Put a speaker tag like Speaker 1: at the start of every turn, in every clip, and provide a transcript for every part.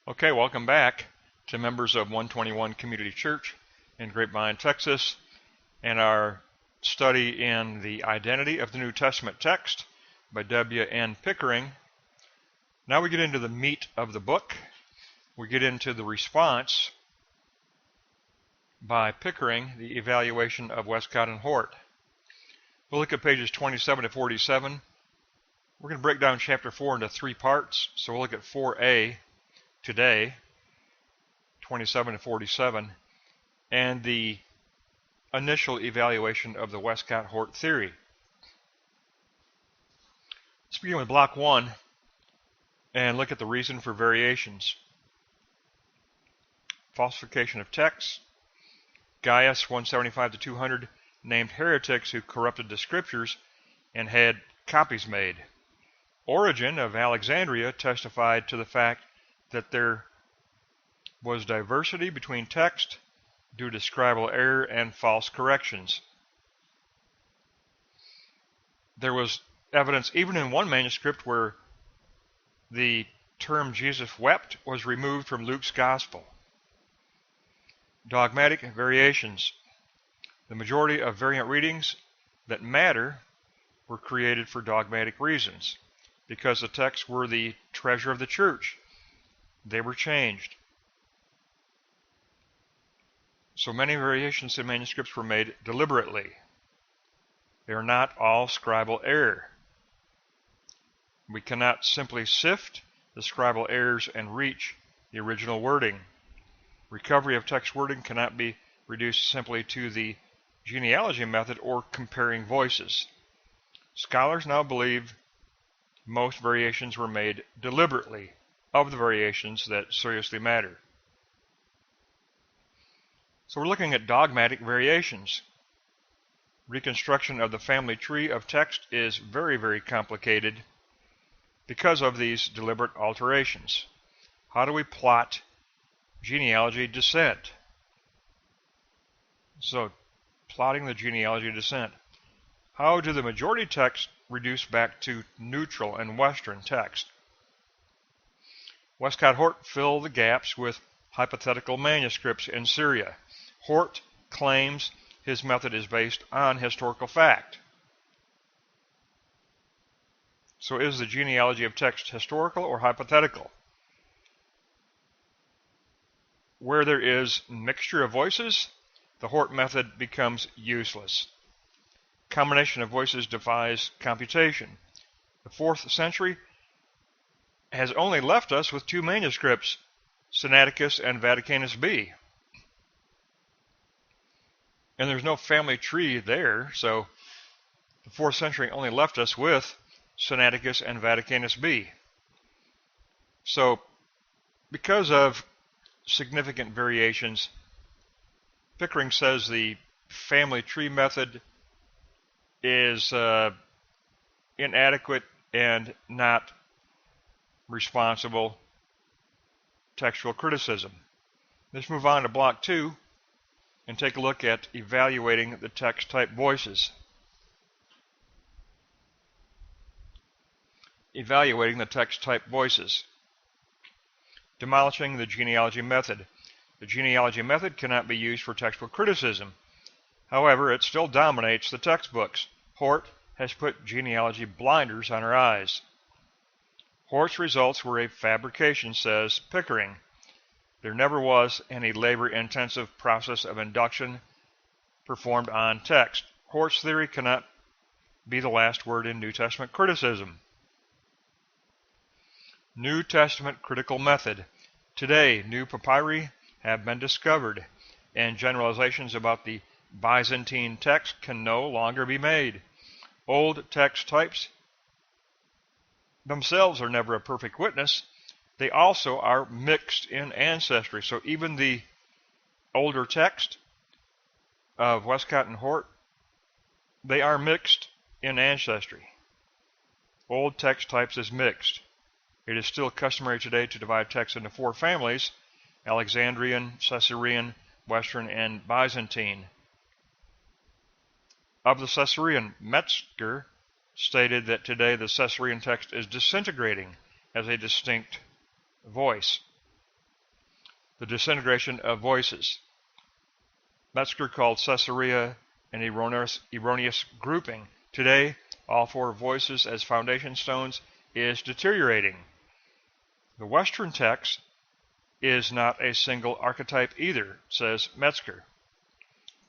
Speaker 1: Okay, welcome back to members of 121 Community Church in Grapevine, Texas, and our study in the Identity of the New Testament Text by W.N. Pickering. Now we get into the meat of the book. We get into the response by Pickering, the evaluation of Wescott and Hort. We'll look at pages 27 to 47. We're going to break down chapter 4 into three parts, so we'll look at 4a today, 27 to 47, and the initial evaluation of the Wescott-Hort theory. Let's begin with block 1 and look at the reason for variations. Falsification of texts. Gaius 175 to 200 named heretics who corrupted the scriptures and had copies made. Origen of Alexandria testified to the fact that there was diversity between text due to scribal error and false corrections. There was evidence even in one manuscript where the term Jesus wept was removed from Luke's gospel. Dogmatic variations. The majority of variant readings that matter were created for dogmatic reasons. Because the texts were the treasure of the church, they were changed. So many variations in manuscripts were made deliberately. They are not all scribal error. We cannot simply sift the scribal errors and reach the original wording. Recovery of text wording cannot be reduced simply to the genealogy method or comparing voices. Scholars now believe most variations were made deliberately of the variations that seriously matter. So we're looking at dogmatic variations. Reconstruction of the family tree of text is very, very complicated because of these deliberate alterations. How do we plot genealogy descent? So, plotting the genealogy descent. How do the majority texts reduce back to neutral and Western text? Wescott-Hort filled the gaps with hypothetical manuscripts in Syria. Hort claims his method is based on historical fact. So is the genealogy of text historical or hypothetical? Where there is mixture of voices, the Hort method becomes useless. Combination of voices defies computation. The 4th century has only left us with two manuscripts, Sinaiticus and Vaticanus B. And there's no family tree there, so the 4th century only left us with Sinaiticus and Vaticanus B. So, because of significant variations, Pickering says the family tree method is inadequate and not responsible textual criticism. Let's move on to block 2 and take a look at evaluating the text type voices. Evaluating the text type voices. Demolishing the genealogy method. The genealogy method cannot be used for textual criticism. However, it still dominates the textbooks. Hort has put genealogy blinders on our eyes. Hort's results were a fabrication, says Pickering. There never was any labor-intensive process of induction performed on text. Hort's theory cannot be the last word in New Testament criticism. New Testament critical method. Today, new papyri have been discovered, and generalizations about the Byzantine text can no longer be made. Old text types themselves are never a perfect witness. They also are mixed in ancestry. So even the older text of Wescott and Hort, they are mixed in ancestry. Old text types is mixed. It is still customary today to divide text into 4 families: Alexandrian, Caesarean, Western, and Byzantine. Of the Caesarean, Metzger stated that today the Caesarean text is disintegrating as a distinct voice. the disintegration of voices. Metzger called Caesarea an erroneous grouping. Today, all four voices as foundation stones is deteriorating. The Western text is not a single archetype either, says Metzger.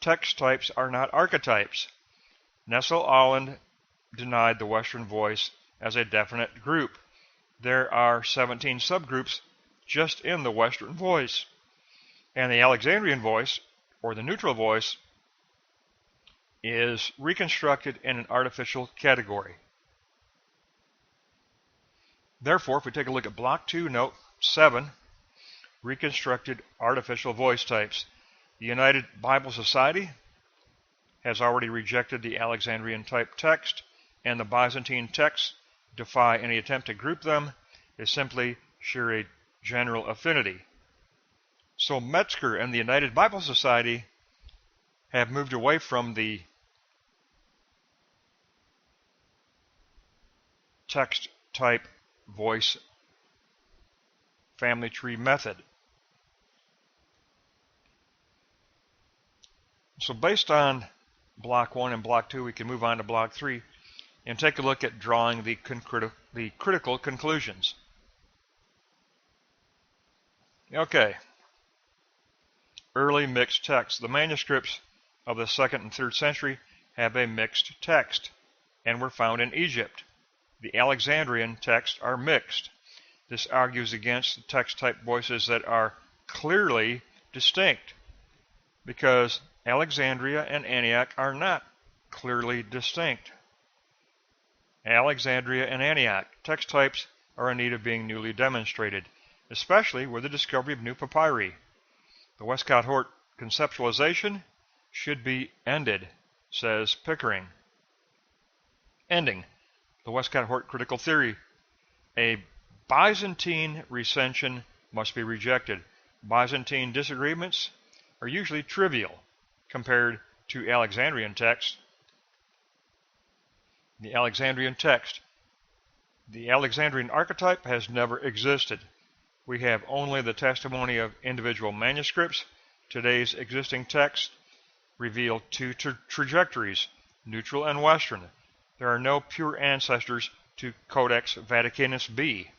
Speaker 1: Text types are not archetypes. Nestle-Aland denied the Western voice as a definite group. There are 17 subgroups just in the Western voice, and the Alexandrian voice, or the neutral voice, is reconstructed in an artificial category. Therefore, if we take a look at Block 2, Note 7, reconstructed artificial voice types. The United Bible Society has already rejected the Alexandrian type text, and the Byzantine texts defy any attempt to group them. They simply share a general affinity. So Metzger and the United Bible Society have moved away from the text type voice family tree method. So based on Block 1 and Block 2, we can move on to Block 3 and take a look at drawing the critical conclusions. Okay. Early mixed text. The manuscripts of the 2nd and 3rd century have a mixed text and were found in Egypt. The Alexandrian texts are mixed. This argues against the text type voices that are clearly distinct, because Alexandria and Antioch are not clearly distinct. Alexandria and Antioch text types are in need of being newly demonstrated, especially with the discovery of new papyri. The Wescott-Hort conceptualization should be ended, says Pickering. Ending the Wescott-Hort critical theory. A Byzantine recension must be rejected. Byzantine disagreements are usually trivial compared to Alexandrian texts. The Alexandrian text. The Alexandrian archetype has never existed. We have only the testimony of individual manuscripts. Today's existing texts reveal two trajectories, neutral and Western. There are no pure ancestors to Codex Vaticanus B.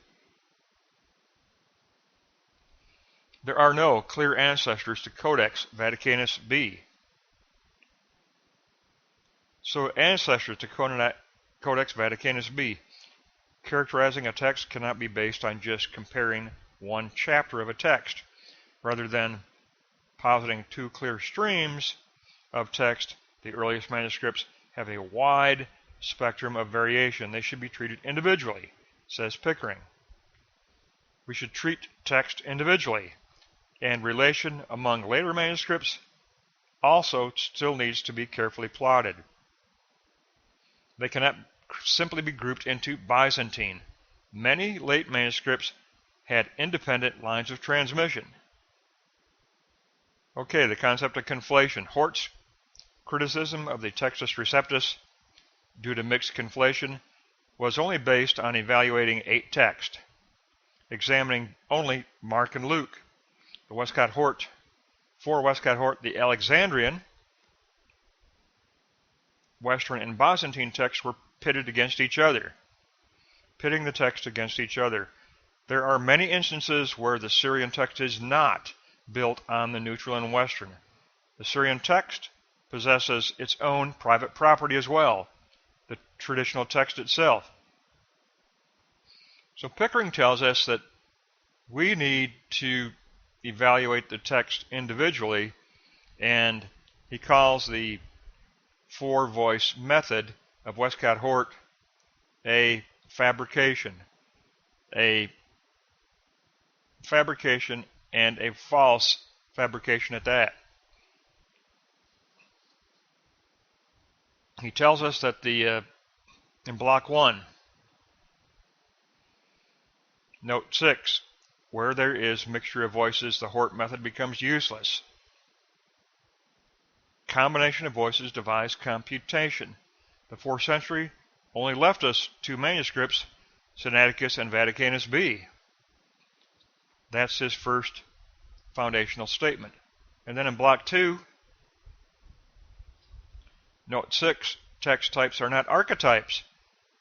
Speaker 1: There are no clear ancestors to Codex Vaticanus B. So ancestors to Codex Vaticanus B. Characterizing a text cannot be based on just comparing one chapter of a text. Rather than positing two clear streams of text, the earliest manuscripts have a wide spectrum of variation. They should be treated individually, says Pickering. We should treat text individually, and relation among later manuscripts also still needs to be carefully plotted. They cannot simply be grouped into Byzantine. Many late manuscripts had independent lines of transmission. Okay, the concept of conflation. Hort's criticism of the Textus Receptus due to mixed conflation was only based on evaluating 8 texts, examining only Mark and Luke. For Wescott-Hort, the Alexandrian, Western, and Byzantine texts were pitted against each other, pitting the text against each other. There are many instances where the Syrian text is not built on the neutral and Western. The Syrian text possesses its own private property as well, the traditional text itself. So Pickering tells us that we need to evaluate the text individually, and he calls the 4-voice method of Wescott-Hort a fabrication and a false fabrication at that. He tells us that in Block 1, Note 6, where there is mixture of voices, the Hort method becomes useless. Combination of voices defies computation. The 4th century only left us 2 manuscripts, Sinaiticus and Vaticanus B. That's his first foundational statement. And then in block 2, note 6, text types are not archetypes.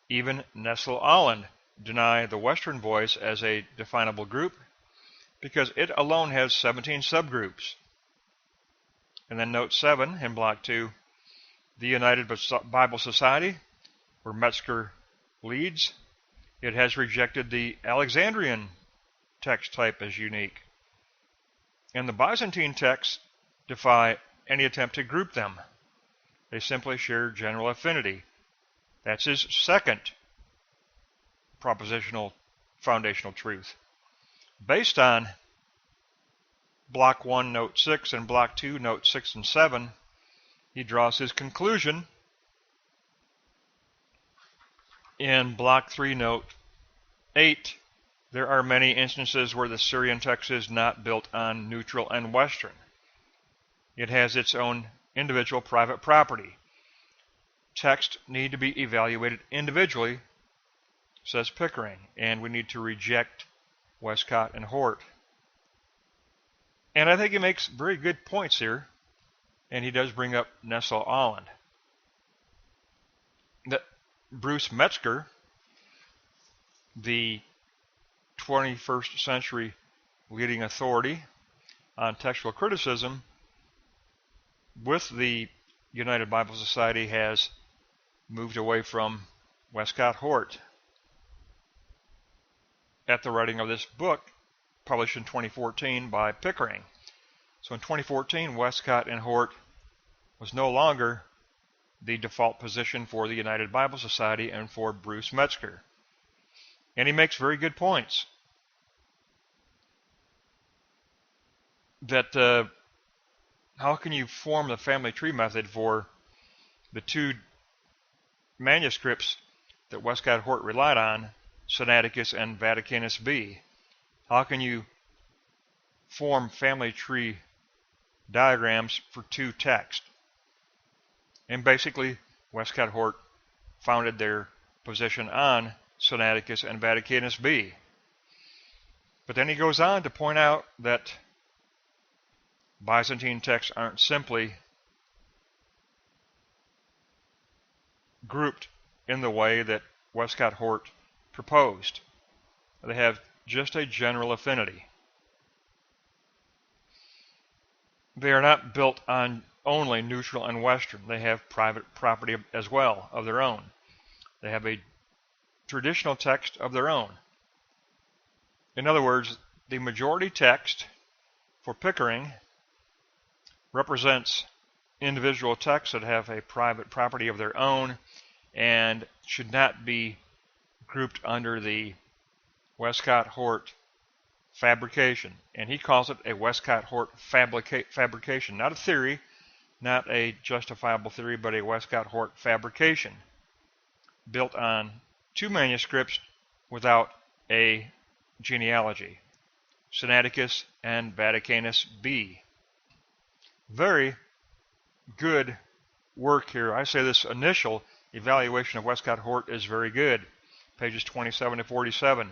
Speaker 1: Even Nestle-Aland deny the Western voice as a definable group because it alone has 17 subgroups. And then note 7 in block 2, the United Bible Society, where Metzger leads, it has rejected the Alexandrian text type as unique. And the Byzantine texts defy any attempt to group them. They simply share general affinity. That's his second propositional foundational truth. Based on block 1, note 6, and block 2, note 6 and 7, he draws his conclusion in block 3, note 8. There are many instances where the Syrian text is not built on neutral and Western. It has its own individual private property. Texts need to be evaluated individually, says Pickering, and we need to reject Wescott and Hort. And I think he makes very good points here, and he does bring up Nestle-Aland. That Bruce Metzger, the 21st century leading authority on textual criticism with the United Bible Society, has moved away from Wescott Hort at the writing of this book, published in 2014 by Pickering. So in 2014, Wescott and Hort was no longer the default position for the United Bible Society and for Bruce Metzger. And he makes very good points. That how can you form the family tree method for the two manuscripts that Wescott Hort relied on, Sinaiticus and Vaticanus B? How can you form family tree diagrams for two texts? And basically, Wescott Hort founded their position on Sinaiticus and Vaticanus B. But then he goes on to point out that Byzantine texts aren't simply grouped in the way that Wescott Hort proposed. They have just a general affinity. They are not built on only neutral and Western. They have private property as well of their own. They have a traditional text of their own. In other words, the majority text for Pickering represents individual texts that have a private property of their own and should not be grouped under the Wescott Hort fabrication. And he calls it a Wescott Hort fabrication. Not a theory, not a justifiable theory, but a Wescott Hort fabrication built on two manuscripts without a genealogy, Sinaiticus and Vaticanus B. Very good work here. I say this initial evaluation of Wescott Hort is very good. Pages 27 to 47.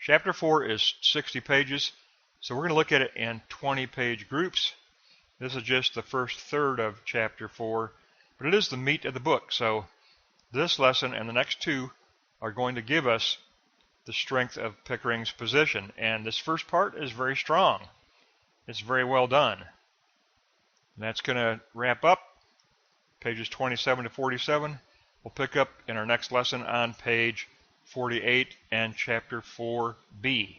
Speaker 1: Chapter 4 is 60 pages, so we're going to look at it in 20-page groups. This is just the first third of chapter 4, but it is the meat of the book. So this lesson and the next two are going to give us the strength of Pickering's position. And this first part is very strong. It's very well done. And that's going to wrap up pages 27 to 47. We'll pick up in our next lesson on page 48 and chapter 4b.